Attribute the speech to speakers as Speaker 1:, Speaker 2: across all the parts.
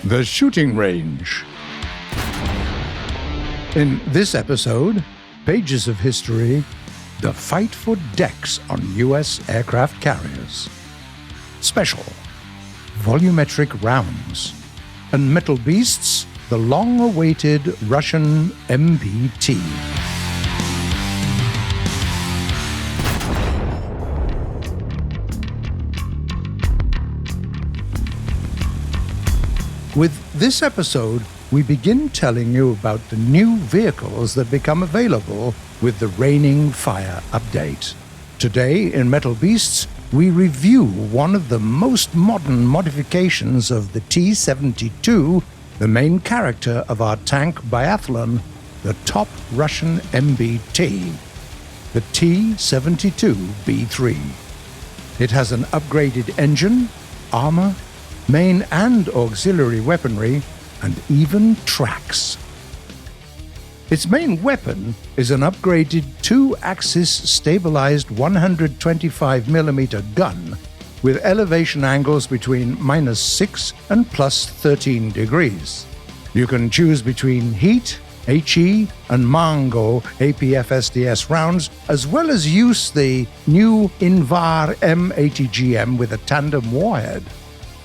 Speaker 1: The shooting range. In this episode, pages of history, the fight for decks on U.S. aircraft carriers. Special, volumetric rounds, and metal beasts, the long-awaited Russian MBT. With this episode, we begin telling you about the new vehicles that become available with the Raining Fire update. Today, in Metal Beasts, we review one of the most modern modifications of the T-72, the main character of our tank biathlon, the top Russian MBT, the T-72B3. It has an upgraded engine, armor, main and auxiliary weaponry, and even tracks. Its main weapon is an upgraded 2-axis stabilized 125mm gun with elevation angles between -6 and +13 degrees. You can choose between Heat, HE, and Mango APF-SDS rounds, as well as use the new Invar M80GM with a tandem warhead.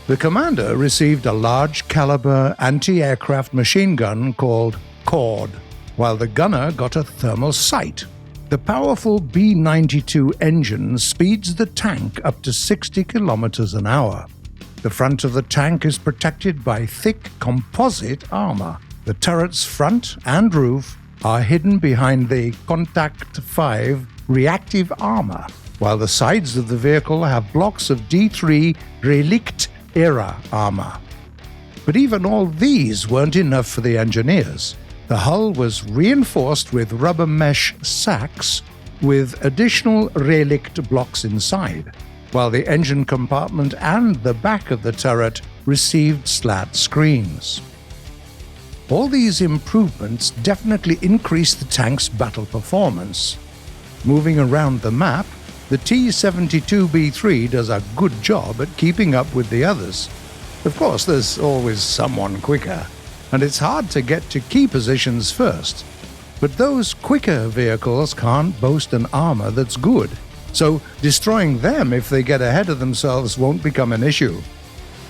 Speaker 1: The commander received a large-caliber anti-aircraft machine gun called Cord, while the gunner got a thermal sight. The powerful B-92 engine speeds the tank up to 60 kilometers an hour. The front of the tank is protected by thick composite armor. The turret's front and roof are hidden behind the Contact 5 reactive armor, while the sides of the vehicle have blocks of D3 Relikt era armor. But even all these weren't enough for the engineers. The hull was reinforced with rubber mesh sacks with additional Relikt blocks inside, while the engine compartment and the back of the turret received slat screens. All these improvements definitely increased the tank's battle performance. Moving around the map, the T-72B3 does a good job at keeping up with the others. Of course, there's always someone quicker, and it's hard to get to key positions first. But those quicker vehicles can't boast an armor that's good, so destroying them if they get ahead of themselves won't become an issue.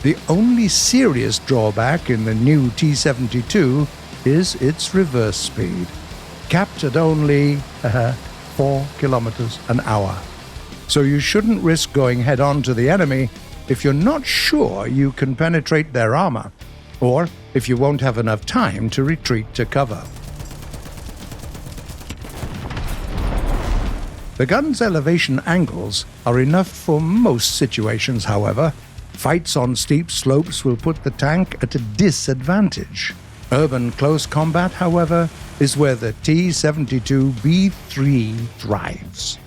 Speaker 1: The only serious drawback in the new T-72 is its reverse speed, capped at only 4 kilometers an hour. So you shouldn't risk going head-on to the enemy if you're not sure you can penetrate their armor, or if you won't have enough time to retreat to cover. The gun's elevation angles are enough for most situations, however. Fights on steep slopes will put the tank at a disadvantage. Urban close combat, however, is where the T-72B3 thrives.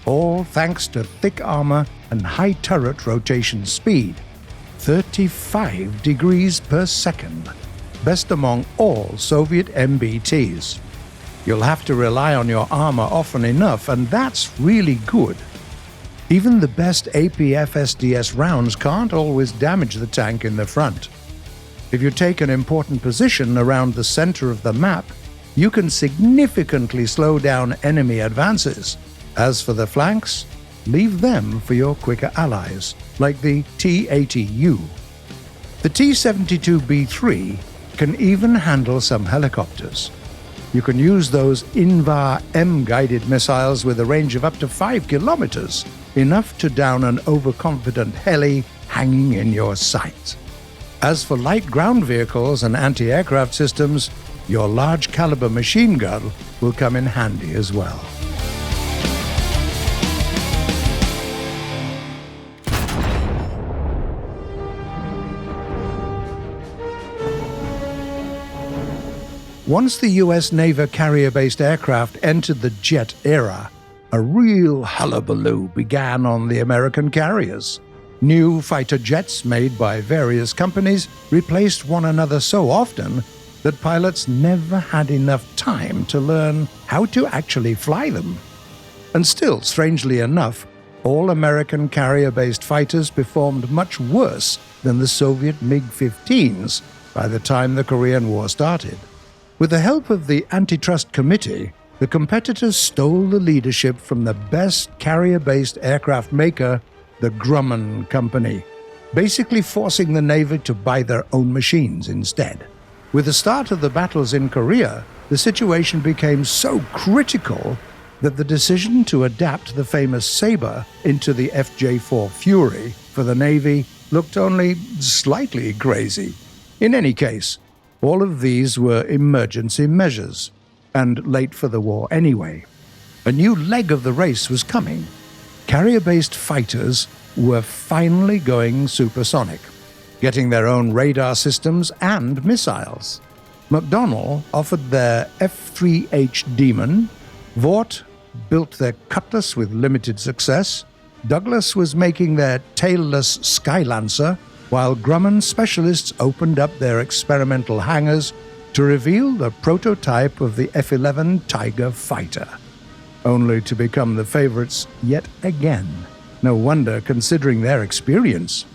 Speaker 1: All thanks to thick armor and high turret rotation speed, 35 degrees per second, best among all Soviet MBTs. You'll have to rely on your armor often enough, and that's really good. Even the best APF-SDS rounds can't always damage the tank in the front. If you take an important position around the center of the map, you can significantly slow down enemy advances. As for the flanks, leave them for your quicker allies, like the T-80U. The T-72B3 can even handle some helicopters. You can use those Invar M-guided missiles with a range of up to 5 kilometers, enough to down an overconfident heli hanging in your sight. As for light ground vehicles and anti-aircraft systems, your large-caliber machine gun will come in handy as well. Once the U.S. Navy carrier-based aircraft entered the jet era, a real hullabaloo began on the American carriers. New fighter jets made by various companies replaced one another so often that pilots never had enough time to learn how to actually fly them. And still, strangely enough, all American carrier-based fighters performed much worse than the Soviet MiG-15s, by the time the Korean War started. With the help of the Antitrust Committee, the competitors stole the leadership from the best carrier-based aircraft maker, the Grumman Company, basically forcing the Navy to buy their own machines instead. With the start of the battles in Korea, the situation became so critical that the decision to adapt the famous Sabre into the FJ-4 Fury for the Navy looked only slightly crazy. In any case, all of these were emergency measures, and late for the war anyway. A new leg of the race was coming. Carrier-based fighters were finally going supersonic, getting their own radar systems and missiles. McDonnell offered their F-3H Demon, Vought built their Cutlass with limited success, Douglas was making their tailless Skylancer, while Grumman specialists opened up their experimental hangars to reveal the prototype of the F-11 Tiger fighter, only to become the favorites yet again. No wonder, considering their experience.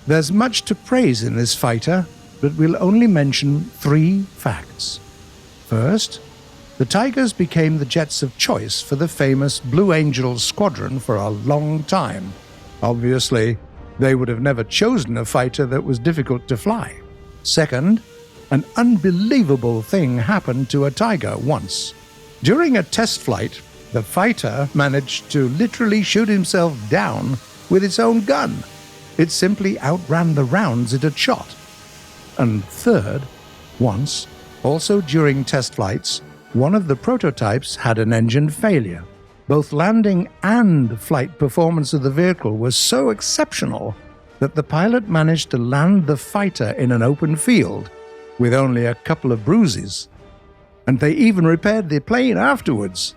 Speaker 1: There's much to praise in this fighter, but we'll only mention 3 facts. First, the Tigers became the jets of choice for the famous Blue Angel squadron for a long time. Obviously, they would have never chosen a fighter that was difficult to fly. Second, an unbelievable thing happened to a Tiger once. During a test flight, the fighter managed to literally shoot himself down with its own gun. It simply outran the rounds it had shot. And third, once, also during test flights, one of the prototypes had an engine failure. Both landing and flight performance of the vehicle was so exceptional that the pilot managed to land the fighter in an open field with only a couple of bruises. And they even repaired the plane afterwards.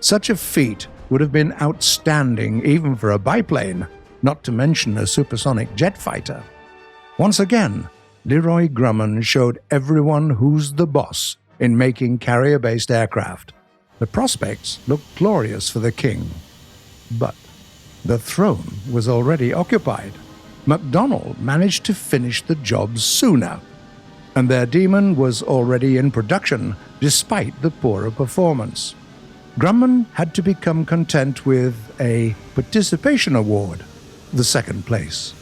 Speaker 1: Such a feat would have been outstanding even for a biplane, not to mention a supersonic jet fighter. Once again, Leroy Grumman showed everyone who's the boss in making carrier-based aircraft. The prospects looked glorious for the king. But the throne was already occupied. McDonnell managed to finish the job sooner, and their Demon was already in production despite the poorer performance. Grumman had to become content with a participation award, the second place.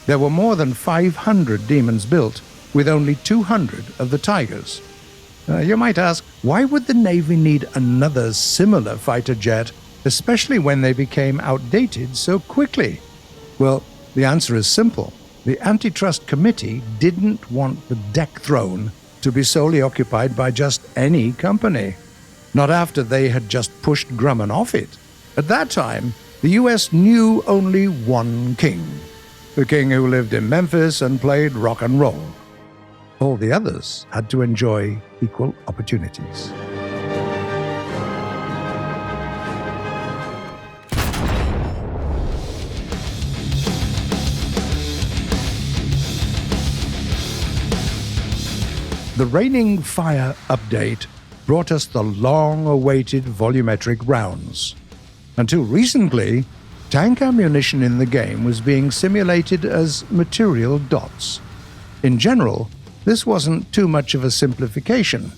Speaker 1: There were more than 500 Demons built, with only 200 of the Tigers. You might ask, why would the Navy need another similar fighter jet, especially when they became outdated so quickly? Well, the answer is simple. The Antitrust Committee didn't want the deck throne to be solely occupied by just any company. Not after they had just pushed Grumman off it. At that time, the US knew only one king. The king who lived in Memphis and played rock and roll. All the others had to enjoy equal opportunities. The Raining Fire update brought us the long-awaited volumetric rounds. Until recently, tank ammunition in the game was being simulated as material dots. In general, this wasn't too much of a simplification.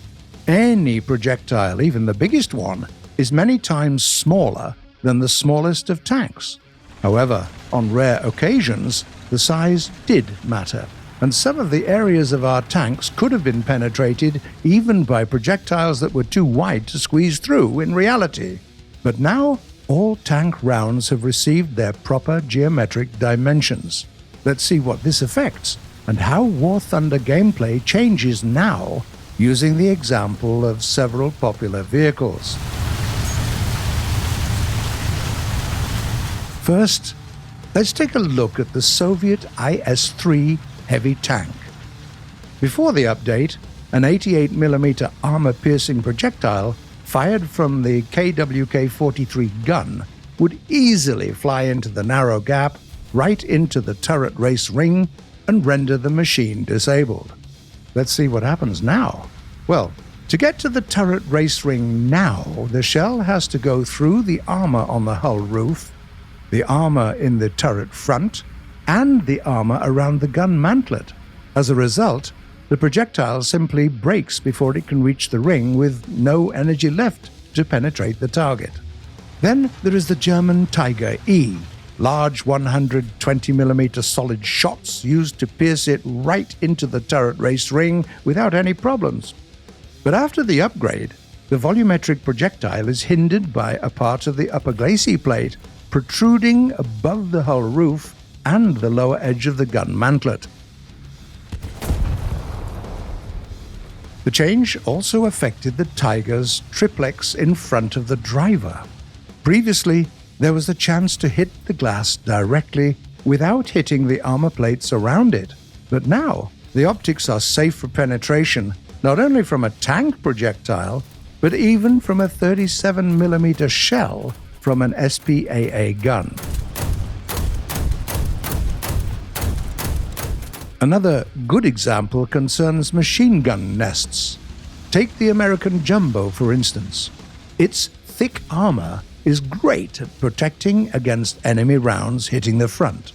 Speaker 1: Any projectile, even the biggest one, is many times smaller than the smallest of tanks. However, on rare occasions, the size did matter, and some of the areas of our tanks could have been penetrated even by projectiles that were too wide to squeeze through in reality. But now, all tank rounds have received their proper geometric dimensions. Let's see what this affects, and how War Thunder gameplay changes now using the example of several popular vehicles. First, let's take a look at the Soviet IS-3 heavy tank. Before the update, an 88mm armor-piercing projectile fired from the KWK-43 gun would easily fly into the narrow gap, right into the turret race ring, and render the machine disabled. Let's see what happens now. Well, to get to the turret race ring now, the shell has to go through the armor on the hull roof, the armor in the turret front, and the armor around the gun mantlet. As a result, the projectile simply breaks before it can reach the ring with no energy left to penetrate the target. Then there is the German Tiger E, large 120mm solid shots used to pierce it right into the turret race ring without any problems. But after the upgrade, the volumetric projectile is hindered by a part of the upper glacis plate protruding above the hull roof and the lower edge of the gun mantlet. The change also affected the Tiger's triplex in front of the driver. Previously, there was a chance to hit the glass directly without hitting the armor plates around it, but now the optics are safe for penetration not only from a tank projectile, but even from a 37mm shell from an SPAA gun. Another good example concerns machine gun nests. Take the American Jumbo, for instance. Its thick armor is great at protecting against enemy rounds hitting the front.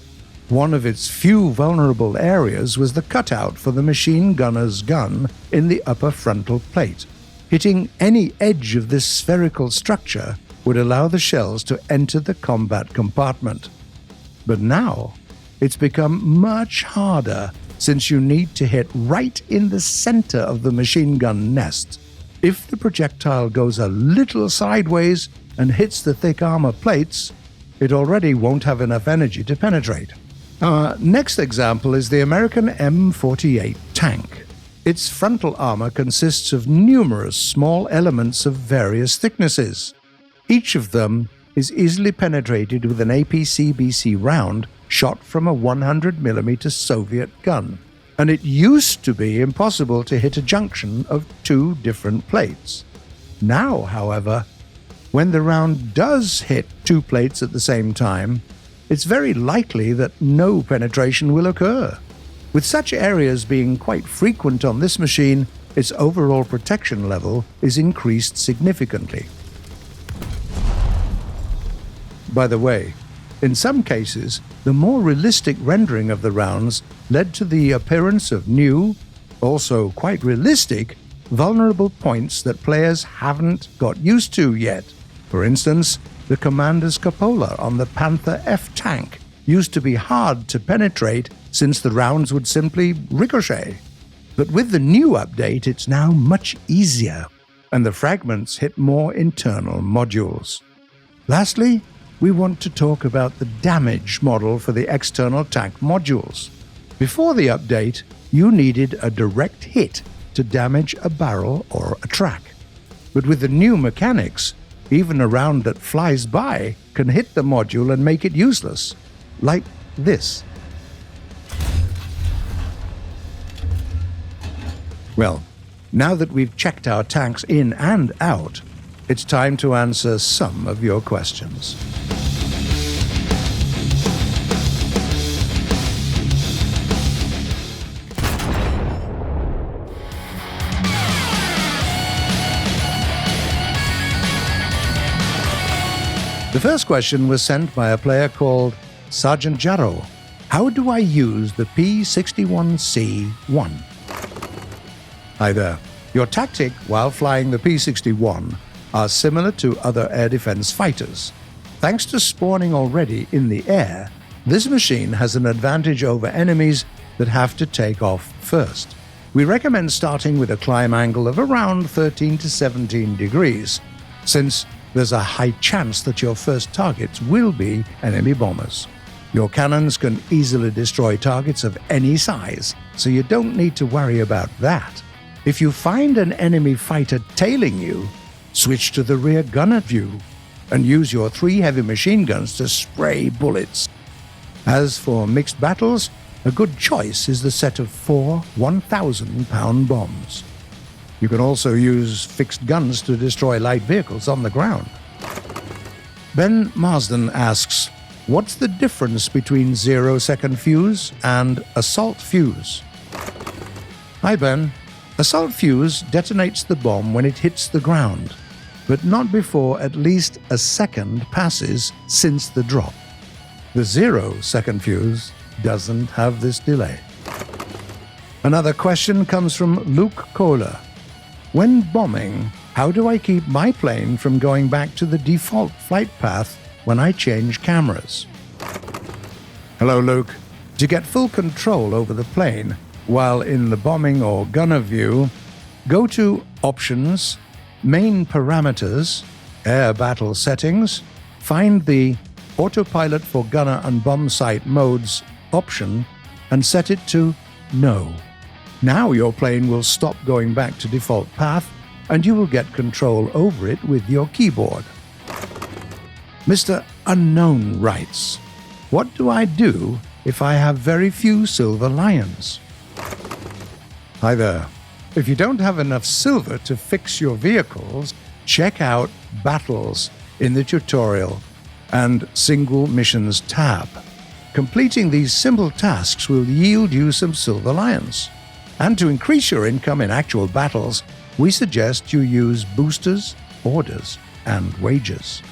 Speaker 1: One of its few vulnerable areas was the cutout for the machine gunner's gun in the upper frontal plate. Hitting any edge of this spherical structure would allow the shells to enter the combat compartment. But now, it's become much harder since you need to hit right in the center of the machine gun nest. If the projectile goes a little sideways and hits the thick armor plates, it already won't have enough energy to penetrate. Our next example is the American M48 tank. Its frontal armor consists of numerous small elements of various thicknesses. Each of them is easily penetrated with an APC-BC round shot from a 100mm Soviet gun, and it used to be impossible to hit a junction of two different plates. Now, however, when the round does hit two plates at the same time, it's very likely that no penetration will occur. With such areas being quite frequent on this machine, its overall protection level is increased significantly. By the way, in some cases, the more realistic rendering of the rounds led to the appearance of new, also quite realistic, vulnerable points that players haven't got used to yet. For instance, the commander's cupola on the Panther F tank used to be hard to penetrate since the rounds would simply ricochet. But with the new update, it's now much easier, and the fragments hit more internal modules. Lastly, we want to talk about the damage model for the external tank modules. Before the update, you needed a direct hit to damage a barrel or a track. But with the new mechanics, even a round that flies by can hit the module and make it useless, like this. Well, now that we've checked our tanks in and out, it's time to answer some of your questions. The first question was sent by a player called Sergeant Jarrow. How do I use the P61C-1? Hi there. Your tactic while flying the P61 are similar to other air defense fighters. Thanks to spawning already in the air, this machine has an advantage over enemies that have to take off first. We recommend starting with a climb angle of around 13 to 17 degrees, since there's a high chance that your first targets will be enemy bombers. Your cannons can easily destroy targets of any size, so you don't need to worry about that. If you find an enemy fighter tailing you, switch to the rear gunner view and use your 3 heavy machine guns to spray bullets. As for mixed battles, a good choice is the set of 4 1,000-pound bombs. You can also use fixed guns to destroy light vehicles on the ground. Ben Marsden asks, what's the difference between 0-second fuse and assault fuse? Hi Ben. Assault fuse detonates the bomb when it hits the ground, but not before at least a second passes since the drop. The 0-second fuse doesn't have this delay. Another question comes from Luke Kohler. When bombing, how do I keep my plane from going back to the default flight path when I change cameras? Hello, Luke. To get full control over the plane while in the bombing or gunner view, go to Options, Main Parameters, Air Battle Settings, find the Autopilot for Gunner and Bomb Sight Modes option and set it to No. Now your plane will stop going back to default path and you will get control over it with your keyboard. Mr. Unknown writes, what do I do if I have very few silver lions? Hi there. If you don't have enough silver to fix your vehicles, check out Battles in the tutorial and Single Missions tab. Completing these simple tasks will yield you some silver lions. And to increase your income in actual battles, we suggest you use boosters, orders, and wages.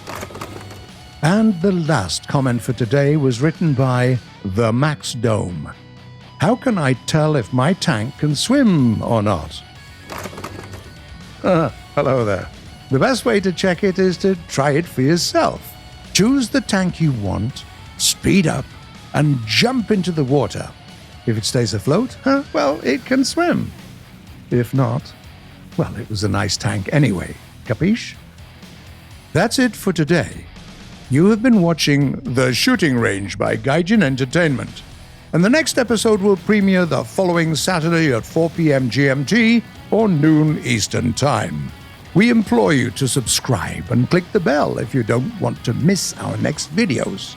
Speaker 1: And the last comment for today was written by The Max Dome. How can I tell if my tank can swim or not? Hello there. The best way to check it is to try it for yourself. Choose the tank you want, speed up, and jump into the water. If it stays afloat, well, it can swim. If not, well, it was a nice tank anyway. Capiche? That's it for today. You have been watching The Shooting Range by Gaijin Entertainment, and the next episode will premiere the following Saturday at 4 p.m. GMT or noon Eastern Time. We implore you to subscribe and click the bell if you don't want to miss our next videos.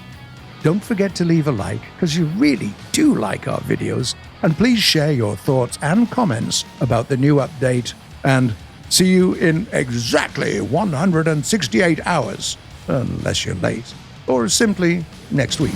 Speaker 1: Don't forget to leave a like because you really do like our videos, and please share your thoughts and comments about the new update, and see you in exactly 168 hours, unless you're late, or simply next week.